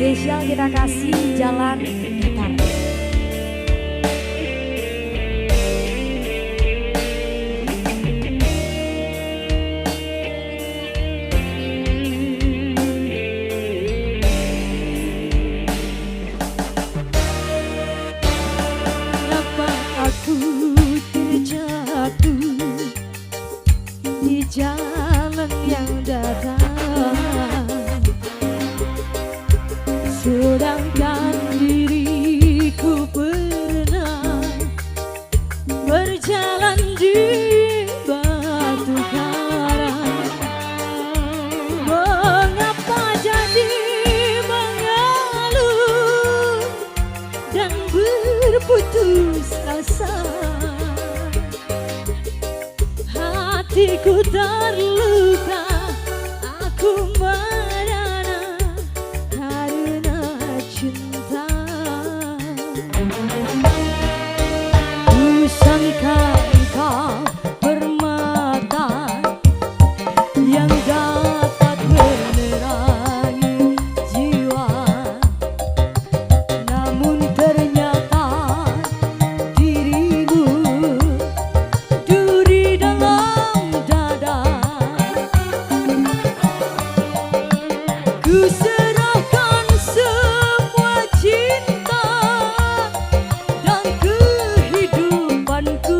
spesial kita kasih jalan gitar. Kenapa aku terjatuh di jalan yang datang, sedangkan diriku pernah berjalan di batu karang. Mengapa jadi mengeluh dan berputus asa? Hatiku terluka, aku merana karena cinta. Ku sangka engkau permata yang dapat menerangi jiwa, namun ternyata dirimu duri dalam dada. Ku serahkan semua cinta dan kehidupanku,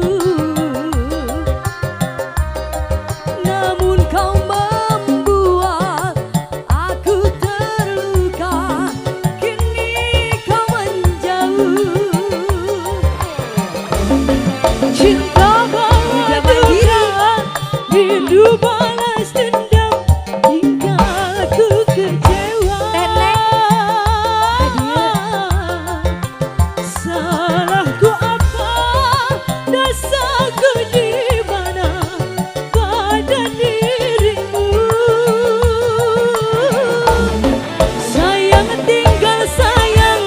namun kau membuat aku terluka. Kini kau menjauh. Cinta bawa duka, rindu balas dendam, hingga aku kecewa. Salahku apa? Dosaku di mana pada dirimu? Sayang tinggal sayang,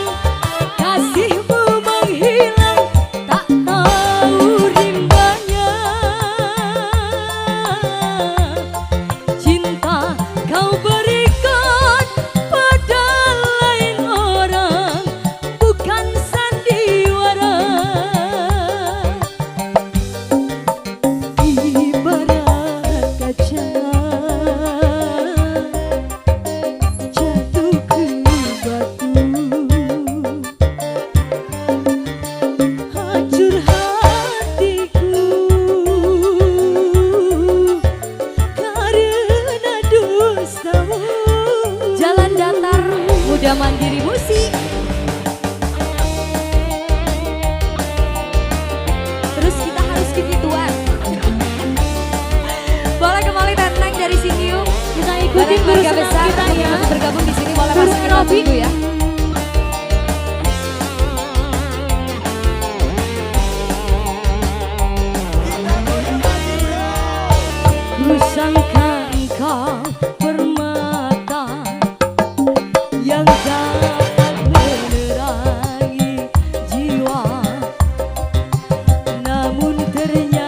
kasihmu menghilang, tak tahu rimbanya. Cinta kau berikan pada lain orang, bukan sandiwara. Ibarat kaca jatuh ke batu, hancur hatiku karena dustamu. Jalan datar muda mandiri musik. Terus kita harus keep ituan. Boleh kembali Teneng dari sini yuk. Kita ikutin Bareng guru keluarga senam besar kita ya. untuk bergabung di sini boleh Guru masuk kita Robi. tunggu ya. Ku sangka engkau permata yang dapat menerangi jiwa, namun ternyata